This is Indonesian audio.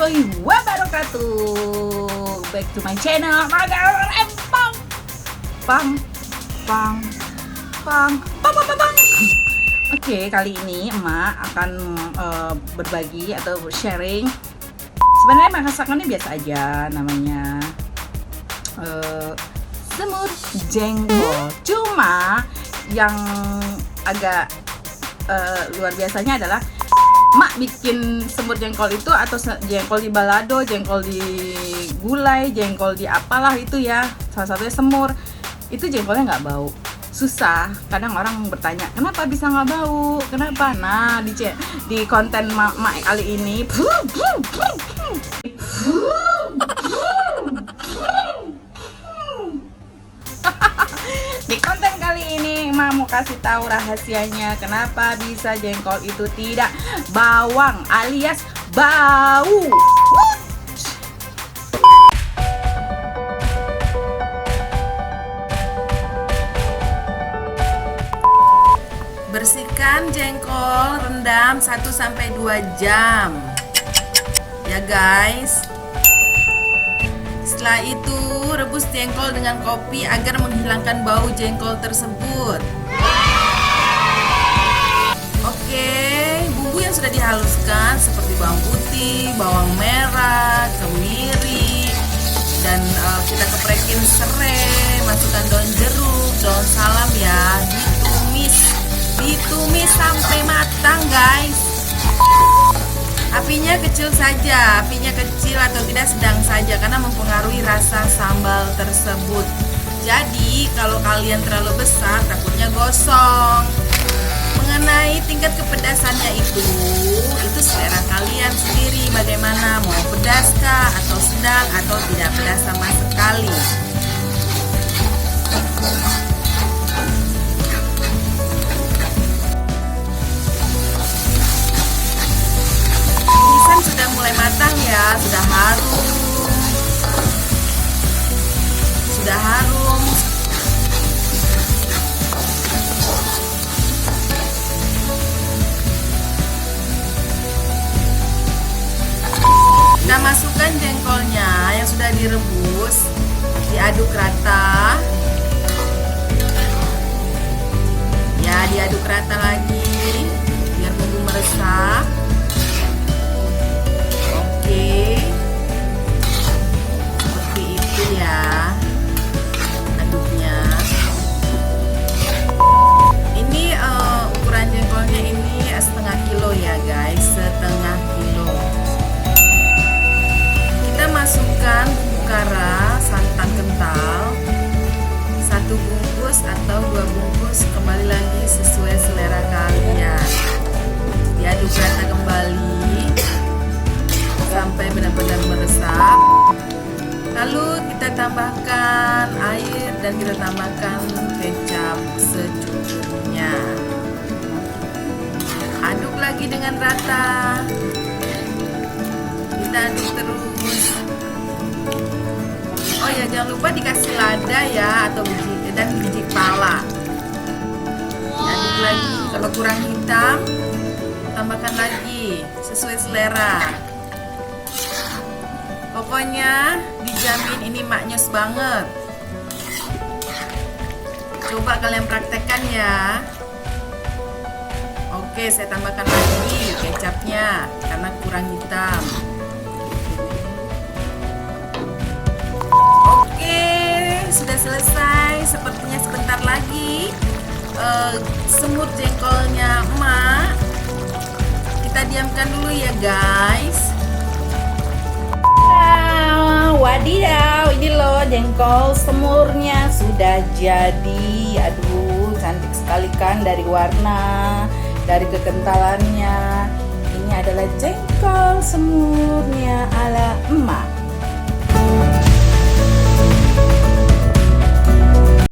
warahmatullahi wabarakatuh. Back to my channel. Pang pang pang pang pang pang pang. Oke, kali ini emak akan berbagi atau sharing. Sebenarnya masakannya biasa aja, namanya semur jengkol. Cuma yang agak luar biasanya adalah mak bikin semur jengkol itu, atau jengkol di balado, jengkol di gulai, jengkol di apalah itu ya, salah satunya semur. Itu jengkolnya nggak bau. Susah. Kadang orang bertanya, kenapa bisa nggak bau? Kenapa? Nah, di konten mak kali ini di konten kali ini Mak mau kasih tahu rahasianya kenapa bisa jengkol itu tidak bawang alias bau. Bersihkan jengkol, rendam 1-2 jam ya guys. Setelah itu rebus jengkol dengan kopi agar menghilangkan bau jengkol tersebut. Oke, bumbu yang sudah dihaluskan seperti bawang putih, bawang merah, kemiri, dan kita keprekin serai, masukkan daun jeruk, daun salam ya, ditumis sampai matang guys. Apinya kecil saja, apinya kecil atau tidak sedang saja karena mempengaruhi rasa sambal tersebut. Jadi kalau kalian terlalu besar takutnya gosong. Mengenai tingkat kepedasannya itu selera kalian sendiri, bagaimana, mau pedas kah atau sedang atau tidak pedas sama sekali. Sudah mulai matang ya, sudah harum. Kita masukkan jengkolnya yang sudah direbus, diaduk rata. Ya, diaduk rata lagi biar bumbu meresap. Seperti itu ya aduknya. Ini ukuran jengkolnya ini setengah kilo ya guys, setengah kilo. Kita masukkan bumbu kara, santan kental 1 bungkus atau 2 bungkus, kembali lagi sesuai selera kalian. Diaduk rata kembali sampai benar-benar meresap. Lalu kita tambahkan air dan kita tambahkan kecap secukupnya. Aduk lagi dengan rata. Kita aduk terus. Oh ya, jangan lupa dikasih lada ya, atau biji pala. Aduk lagi. Kalau kurang hitam, tambahkan lagi sesuai selera. Pokoknya dijamin ini maknyos banget. Coba kalian praktekkan ya. Oke, saya tambahkan lagi kecapnya karena kurang hitam. Oke, sudah selesai. Sepertinya sebentar lagi semur jengkolnya emak kita diamkan dulu ya guys. Wadidaw, ini loh jengkol semurnya sudah jadi. Aduh, cantik sekali kan, dari warna, dari kekentalannya. Ini adalah jengkol semurnya ala emak.